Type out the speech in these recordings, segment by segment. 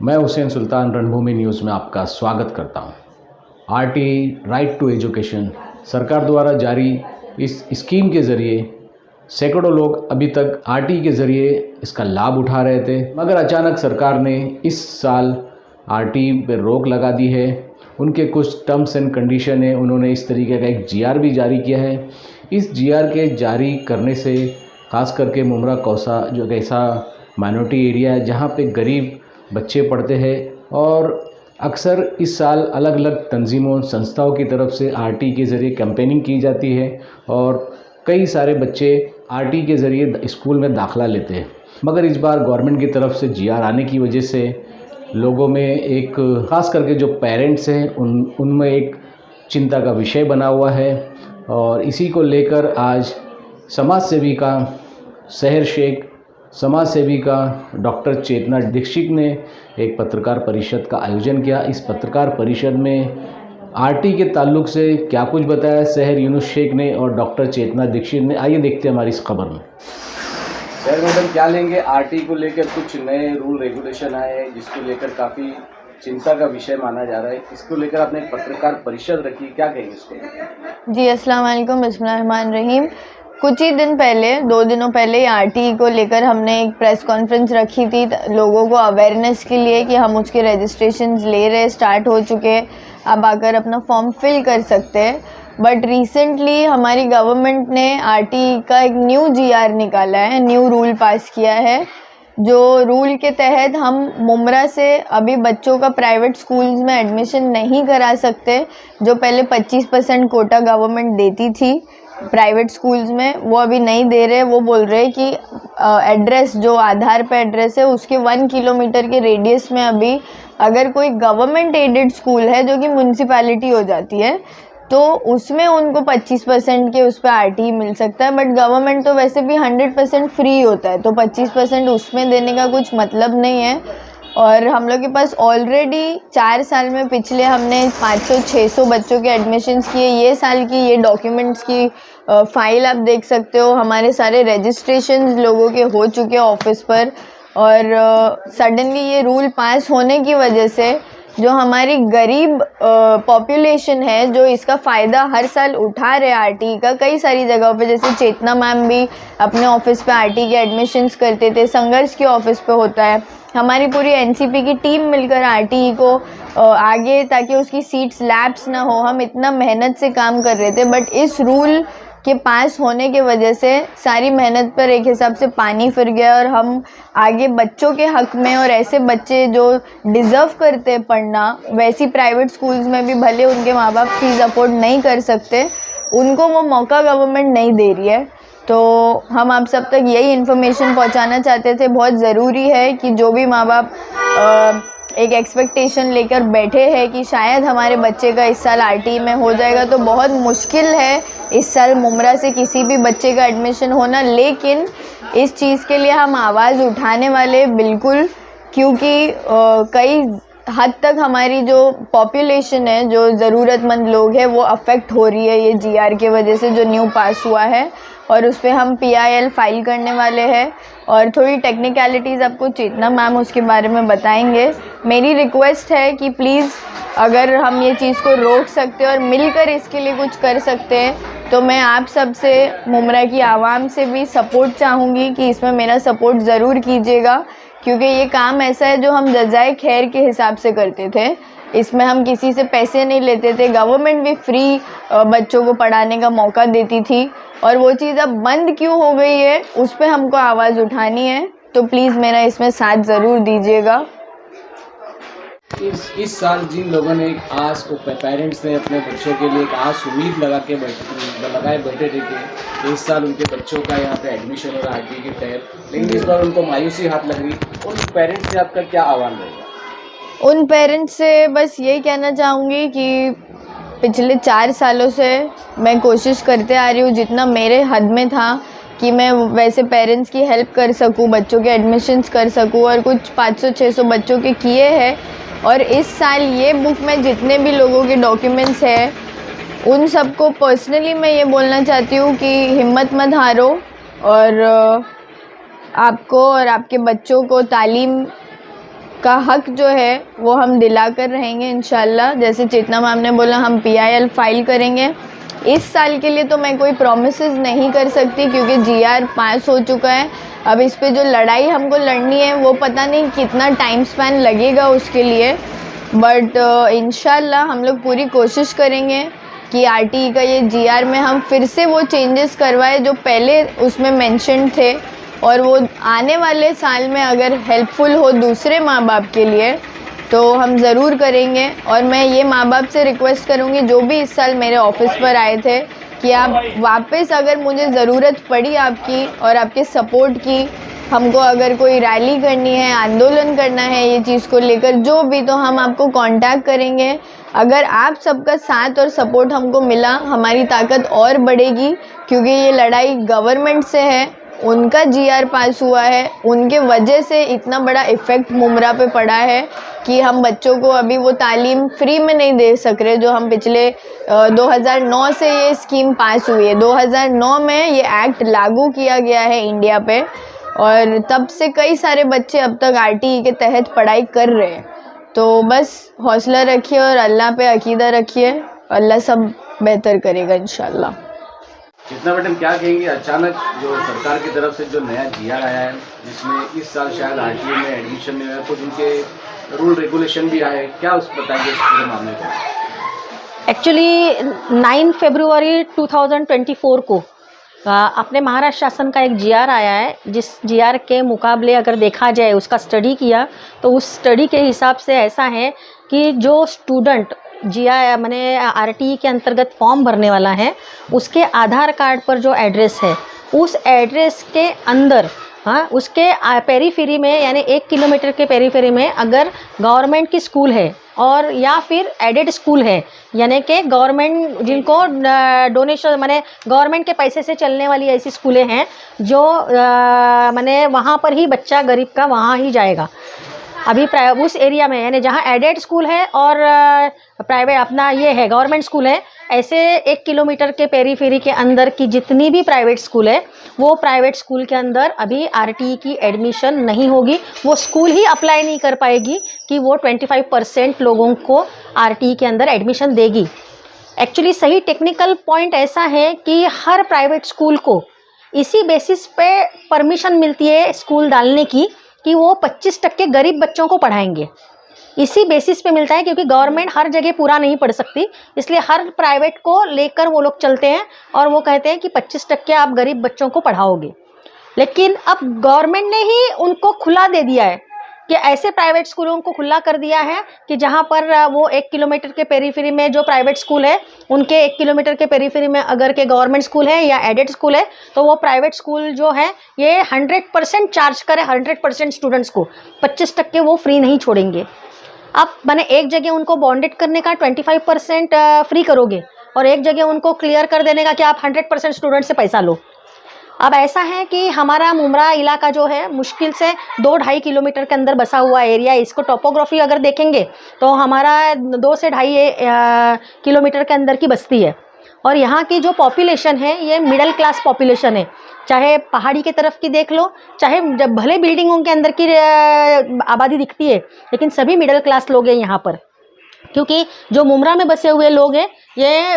मैं हुसैन सुल्तान रणभूमि न्यूज़ में आपका स्वागत करता हूं। आरटी राइट टू एजुकेशन सरकार द्वारा जारी इस स्कीम के ज़रिए सैकड़ों लोग अभी तक आरटी के ज़रिए इसका लाभ उठा रहे थे, मगर अचानक सरकार ने इस साल आरटी पर रोक लगा दी है। उनके कुछ टर्म्स एंड कंडीशन है, उन्होंने इस तरीके का एक जीआर भी जारी किया है। इस जीआर के जारी करने से ख़ास करके मुमरा कौसा जो ऐसा माइनॉरिटी एरिया है जहाँ पे गरीब बच्चे पढ़ते हैं और अक्सर इस साल अलग अलग तंजीमों संस्थाओं की तरफ से आरटी के ज़रिए कैंपेनिंग की जाती है और कई सारे बच्चे आरटी के ज़रिए स्कूल में दाखिला लेते हैं। मगर इस बार गवर्नमेंट की तरफ से जीआर आने की वजह से लोगों में एक ख़ास करके जो पेरेंट्स हैं उनमें एक चिंता का विषय बना हुआ है और इसी को लेकर आज समाज सेविका शहर शेख समाज सेविका डॉक्टर चेतना दीक्षित ने एक पत्रकार परिषद का आयोजन किया। इस पत्रकार परिषद में आरटी के ताल्लुक से क्या कुछ बताया शहर यूनुस शेख ने और डॉक्टर चेतना दीक्षित ने, आइए देखते हैं हमारी इस खबर में। शहर मैडम क्या लेंगे, आरटी को लेकर कुछ नए रूल रेगुलेशन आए हैं जिसको लेकर काफ़ी चिंता का विषय माना जा रहा है। इसको लेकर आपने एक पत्रकार परिषद रखी, क्या कहेंगे इसको? जी अस्सलाम वालेकुम, बिस्मिल्लाहिर्रहमानिर्रहीम। कुछ ही दिन पहले 2 दिनों पहले आरटी को लेकर हमने एक प्रेस कॉन्फ्रेंस रखी थी लोगों को अवेयरनेस के लिए कि हम उसके रजिस्ट्रेशंस ले रहे, स्टार्ट हो चुके, अब आकर अपना फॉर्म फिल कर सकते हैं। बट रिसेंटली हमारी गवर्नमेंट ने आरटी का एक न्यू जीआर निकाला है, न्यू रूल पास किया है, जो रूल के तहत हम मुमरा से अभी बच्चों का प्राइवेट स्कूल्स में एडमिशन नहीं करा सकते। जो पहले 25% कोटा गवर्नमेंट देती थी प्राइवेट स्कूल्स में, वो अभी नहीं दे रहे। वो बोल रहे कि एड्रेस जो आधार पे एड्रेस है उसके 1 किलोमीटर के रेडियस में अभी अगर कोई गवर्नमेंट एडेड स्कूल है जो कि म्यूनसिपैलिटी हो जाती है तो उसमें उनको 25% के उस पर आरटी मिल सकता है। बट गवर्नमेंट तो वैसे भी 100% फ्री होता है, तो 25% उसमें देने का कुछ मतलब नहीं है। और हम लोग के पास ऑलरेडी 4 साल में पिछले हमने 500-600 बच्चों के एडमिशन्स किए। ये साल की ये डॉक्यूमेंट्स की फाइल आप देख सकते हो, हमारे सारे रजिस्ट्रेशंस लोगों के हो चुके ऑफिस पर। और सडनली ये रूल पास होने की वजह से जो हमारी गरीब पॉपुलेशन है जो इसका फ़ायदा हर साल उठा रहे आरटी का, कई सारी जगहों पे, जैसे चेतना मैम भी अपने ऑफिस पे आरटी के एडमिशन्स करते थे, संघर्ष के ऑफिस पे होता है, हमारी पूरी एनसीपी की टीम मिलकर आरटी को आगे ताकि उसकी सीट्स लैप्स ना हो, हम इतना मेहनत से काम कर रहे थे। बट इस रूल के पास होने के वजह से सारी मेहनत पर एक हिसाब से पानी फिर गया और हम आगे बच्चों के हक में और ऐसे बच्चे जो डिज़र्व करते पढ़ना, वैसी प्राइवेट स्कूल्स में भी भले उनके माँ बाप फीस अफोर्ड नहीं कर सकते, उनको वो मौका गवर्नमेंट नहीं दे रही है। तो हम आप सब तक यही इन्फॉर्मेशन पहुंचाना चाहते थे। बहुत ज़रूरी है कि जो भी माँ बाप एक एक्सपेक्टेशन लेकर बैठे हैं कि शायद हमारे बच्चे का इस साल आरटी में हो जाएगा, तो बहुत मुश्किल है इस साल मुमरा से किसी भी बच्चे का एडमिशन होना। लेकिन इस चीज़ के लिए हम आवाज़ उठाने वाले बिल्कुल, क्योंकि कई हद तक हमारी जो पॉपुलेशन है, जो ज़रूरतमंद लोग हैं, वो अफेक्ट हो रही है ये जीआर के वजह से जो न्यू पास हुआ है। और उस पर हम PIL फाइल करने वाले हैं और थोड़ी टेक्निकलिटीज़ आपको चेतना मैम उसके बारे में बताएंगे। मेरी रिक्वेस्ट है कि प्लीज़ अगर हम ये चीज़ को रोक सकते हैं और मिलकर इसके लिए कुछ कर सकते हैं तो मैं आप सब से, मुमरा की आवाम से भी सपोर्ट चाहूँगी कि इसमें मेरा सपोर्ट ज़रूर कीजिएगा, क्योंकि ये काम ऐसा है जो हम जज़ाए खैर के हिसाब से करते थे। इसमें हम किसी से पैसे नहीं लेते थे, गवर्नमेंट भी फ्री बच्चों को पढ़ाने का मौका देती थी और वो चीज़ अब बंद क्यों हो गई है उस पर हमको आवाज़ उठानी है। तो प्लीज़ मेरा इसमें साथ ज़रूर दीजिएगा। इस साल जिन लोगों ने एक आस को, पेरेंट्स ने अपने बच्चों के लिए एक आस उम्मीद लगाए बैठे थे कि इस साल उनके बच्चों का यहाँ पे एडमिशन होगा आरटी के तहत, लेकिन इस बार उनको मायूसी हाथ लग रही। उन पेरेंट्स से आपका क्या आह्वान रहेगा? उन पेरेंट्स से बस यही कहना चाहूँगी कि पिछले 4 सालों से मैं कोशिश करते आ रही हूँ जितना मेरे हद में था कि मैं वैसे पेरेंट्स की हेल्प कर सकूँ, बच्चों के एडमिशन्स कर सकूँ, और कुछ 500-600 बच्चों के किए हैं। और इस साल ये बुक में जितने भी लोगों के डॉक्यूमेंट्स हैं उन सबको पर्सनली मैं ये बोलना चाहती हूँ कि हिम्मत मत हारो और आपको और आपके बच्चों को तालीम का हक जो है वो हम दिला कर रहेंगे इंशाल्लाह। जैसे चेतना मैम ने बोला हम PIL फाइल करेंगे। इस साल के लिए तो मैं कोई प्रॉमिसेस नहीं कर सकती क्योंकि GR पास हो चुका है। अब इस पे जो लड़ाई हमको लड़नी है वो पता नहीं कितना टाइम स्पैन लगेगा उसके लिए, बट इंशाल्लाह हम लोग पूरी कोशिश करेंगे कि RTE का ये GR में हम फिर से वो चेंजेस करवाए जो पहले उसमें मेंशन थे, और वो आने वाले साल में अगर हेल्पफुल हो दूसरे माँ बाप के लिए तो हम ज़रूर करेंगे। और मैं ये माँ बाप से रिक्वेस्ट करूँगी जो भी इस साल मेरे ऑफिस पर आए थे कि आप वापस, अगर मुझे ज़रूरत पड़ी आपकी और आपके सपोर्ट की, हमको अगर कोई रैली करनी है, आंदोलन करना है ये चीज़ को लेकर जो भी, तो हम आपको कांटेक्ट करेंगे। अगर आप सबका साथ और सपोर्ट हमको मिला हमारी ताकत और बढ़ेगी, क्योंकि ये लड़ाई गवर्नमेंट से है। उनका GR पास हुआ है, उनके वजह से इतना बड़ा इफ़ेक्ट मुमरा पे पड़ा है कि हम बच्चों को अभी वो तालीम फ्री में नहीं दे सक रहे जो हम पिछले 2009 से ये स्कीम पास हुई है। 2009 में ये एक्ट लागू किया गया है इंडिया पे, और तब से कई सारे बच्चे अब तक RTE के तहत पढ़ाई कर रहे हैं। तो बस हौसला रखिए और अल्लाह पे अकीदा रखिए, अल्लाह सब बेहतर करेगा इंशाल्लाह। चेतना मैडम, क्या कहेंगे अचानक जो सरकार की तरफ से जो नया GR आया है जिसमें इस साल शायद RTE में एडमिशन नहीं हुआ, कुछ उनके रूल रेगुलेशन भी आए, क्या उस बताएंगे इस पूरे मामले को? एक्चुअली 9 फरवरी 2024 को अपने महाराष्ट्र शासन का एक GR आया है, जिस GR के मुकाबले अगर देखा जाए उसका स्टडी किया तो उस स्टडी के हिसाब से ऐसा है कि जो स्टूडेंट GR मैंने RTE के अंतर्गत फॉर्म भरने वाला है उसके आधार कार्ड पर जो एड्रेस है उस एड्रेस के अंदर, हाँ, उसके पेरीफेरी में यानी 1 किलोमीटर के पेरीफेरी में अगर गवर्नमेंट की स्कूल है और या फिर एडेड स्कूल है, यानी कि गवर्नमेंट जिनको डोनेशन माने गवर्नमेंट के पैसे से चलने वाली ऐसी स्कूलें हैं जो माने वहाँ पर ही बच्चा गरीब का वहाँ ही जाएगा। अभी उस एरिया में यानी जहाँ एडेड स्कूल है और प्राइवेट अपना ये है गवर्नमेंट स्कूल है, ऐसे 1 किलोमीटर के पेरीफेरी के अंदर की जितनी भी प्राइवेट स्कूल है वो प्राइवेट स्कूल के अंदर अभी RTE की एडमिशन नहीं होगी। वो स्कूल ही अप्लाई नहीं कर पाएगी कि वो 25% लोगों को RTE के अंदर एडमिशन देगी। एक्चुअली सही टेक्निकल पॉइंट ऐसा है कि हर प्राइवेट स्कूल को इसी बेसिस पे परमिशन मिलती है स्कूल डालने की कि वो 25% गरीब बच्चों को पढ़ाएंगे। इसी बेसिस पे मिलता है क्योंकि गवर्नमेंट हर जगह पूरा नहीं पढ़ सकती, इसलिए हर प्राइवेट को लेकर वो लोग चलते हैं और वो कहते हैं कि 25% आप गरीब बच्चों को पढ़ाओगे। लेकिन अब गवर्नमेंट ने ही उनको खुला दे दिया है कि ऐसे प्राइवेट स्कूलों को खुला कर दिया है कि जहाँ पर वो 1 किलोमीटर के पेरीफेरी में जो प्राइवेट स्कूल है उनके 1 किलोमीटर के पेरीफेरी में अगर के गवर्नमेंट स्कूल है या एडेड स्कूल है तो वो प्राइवेट स्कूल जो है ये 100% चार्ज करे 100% स्टूडेंट्स को, 25% वो फ्री नहीं छोड़ेंगे। अब मैंने एक जगह उनको बॉन्डेड करने का 25% फ्री करोगे और एक जगह उनको क्लियर कर देने का कि आप 100% स्टूडेंट से पैसा लो। अब ऐसा है कि हमारा मुमरा इलाका जो है मुश्किल से 2-2.5 किलोमीटर के अंदर बसा हुआ एरिया, इसको टोपोग्राफी अगर देखेंगे तो हमारा 2 से 2.5 किलोमीटर के अंदर की बस्ती है और यहाँ की जो पॉपुलेशन है ये मिडिल क्लास पॉपुलेशन है। चाहे पहाड़ी के तरफ की देख लो, चाहे जब भले बिल्डिंगों के अंदर की आबादी दिखती है लेकिन सभी मिडिल क्लास लोग हैं यहाँ पर, क्योंकि जो मुमरा में बसे हुए लोग हैं ये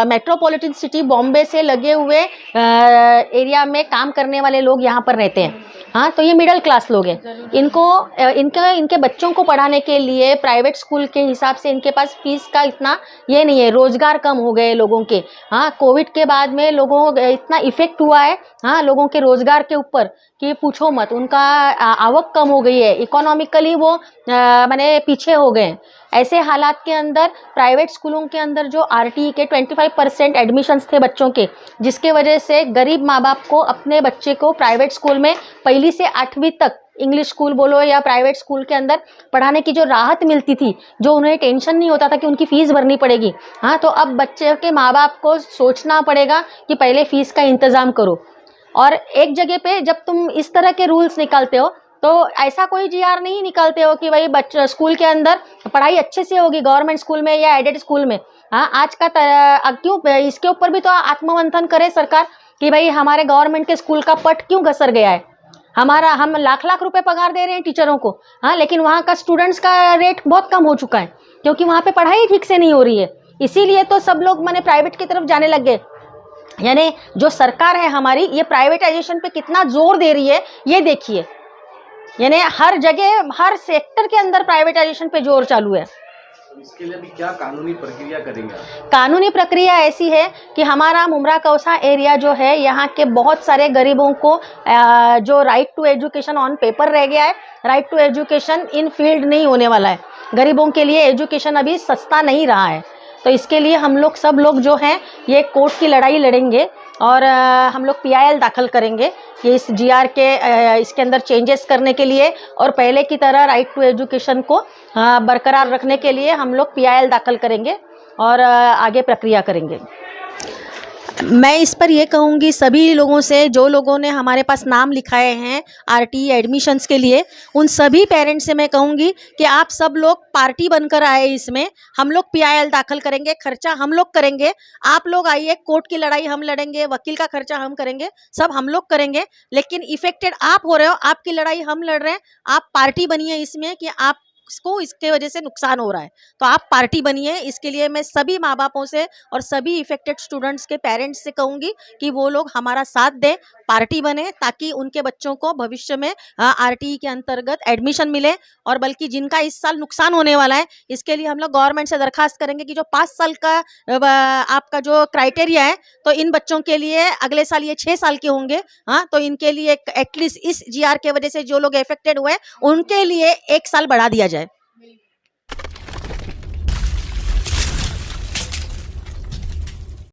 मेट्रोपॉलिटन सिटी बॉम्बे से लगे हुए एरिया में काम करने वाले लोग यहाँ पर रहते हैं। हाँ, तो ये मिडिल क्लास लोग हैं। इनके बच्चों को पढ़ाने के लिए प्राइवेट स्कूल के हिसाब से इनके पास फीस का इतना ये नहीं है, रोज़गार कम हो गए लोगों के। हाँ, कोविड के बाद में लोगों इतना इफ़ेक्ट हुआ है हाँ लोगों के रोज़गार के ऊपर कि पूछो मत, उनका आवक कम हो गई है, इकोनॉमिकली वो माने पीछे हो गए। ऐसे हालात के अंदर प्राइवेट स्कूलों के अंदर जो RTE के 25% एडमिशन्स थे बच्चों के, जिसके वजह से गरीब माँ बाप को अपने बच्चे को प्राइवेट स्कूल में 1ली से 8वीं तक इंग्लिश स्कूल बोलो या प्राइवेट स्कूल के अंदर पढ़ाने की जो राहत मिलती थी, जो उन्हें टेंशन नहीं होता था कि उनकी फ़ीस भरनी पड़ेगी। हाँ, तो अब बच्चे के माँ बाप को सोचना पड़ेगा कि पहले फ़ीस का इंतज़ाम करो। और एक जगह पे जब तुम इस तरह के रूल्स निकालते हो तो ऐसा कोई GR नहीं निकालते हो कि भाई बच्चा स्कूल के अंदर पढ़ाई अच्छे से होगी गवर्नमेंट स्कूल में या एडेड स्कूल में। हाँ, आज का क्यों इसके ऊपर भी तो आत्ममंथन करे सरकार कि भाई हमारे गवर्नमेंट के स्कूल का पट क्यों घसर गया है। हम लाख लाख रुपए पगार दे रहे हैं टीचरों को, हाँ, लेकिन वहाँ का स्टूडेंट्स का रेट बहुत कम हो चुका है क्योंकि वहाँ पे पढ़ाई ठीक से नहीं हो रही है। इसीलिए तो सब लोग माने प्राइवेट की तरफ जाने लग गए। यानी जो सरकार है हमारी, ये प्राइवेटाइजेशन पे कितना जोर दे रही है ये देखिए। यानी हर जगह, हर सेक्टर के अंदर प्राइवेटाइजेशन पे जोर चालू है। इसके लिए अभी क्या कानूनी प्रक्रिया करेंगे आप? कानूनी प्रक्रिया ऐसी है कि हमारा मुमरा कौसा एरिया जो है, यहाँ के बहुत सारे गरीबों को जो right to education on paper रह गया है, right to education in field नहीं होने वाला है। गरीबों के लिए एजुकेशन अभी सस्ता नहीं रहा है। तो इसके लिए हम लोग सब लोग जो हैं ये कोर्ट की लड़ाई लड़ेंगे और हम लोग PIL दाखिल करेंगे कि इस GR के इसके अंदर चेंजेस करने के लिए और पहले की तरह राइट टू एजुकेशन को बरकरार रखने के लिए हम लोग PIL दाखिल करेंगे और आगे प्रक्रिया करेंगे। मैं इस पर ये कहूँगी सभी लोगों से, जो लोगों ने हमारे पास नाम लिखाए हैं RTE एडमिशन्स के लिए, उन सभी पेरेंट्स से मैं कहूँगी कि आप सब लोग पार्टी बनकर आए। इसमें हम लोग PIL दाखिल करेंगे, खर्चा हम लोग करेंगे। आप लोग आइए, कोर्ट की लड़ाई हम लड़ेंगे, वकील का खर्चा हम करेंगे, सब हम लोग करेंगे। लेकिन इफेक्टेड आप हो रहे हो, आपकी लड़ाई हम लड़ रहे हैं। आप पार्टी बनिए इसमें कि आप को इसके वजह से नुकसान हो रहा है, तो आप पार्टी बनिए। इसके लिए मैं सभी माँ बापों से और सभी इफेक्टेड स्टूडेंट्स के पेरेंट्स से कहूँगी कि वो लोग हमारा साथ दें, पार्टी बने, ताकि उनके बच्चों को भविष्य में RTE के अंतर्गत एडमिशन मिले। और बल्कि जिनका इस साल नुकसान होने वाला है, इसके लिए हम लोग गवर्नमेंट से दरखास्त करेंगे कि जो 5 साल का आपका जो क्राइटेरिया है, तो इन बच्चों के लिए अगले साल ये 6 साल के होंगे, हाँ, तो इनके लिए एटलीस्ट इस GR के वजह से जो लोग इफेक्टेड हुए उनके लिए 1 साल बढ़ा दिया जाए।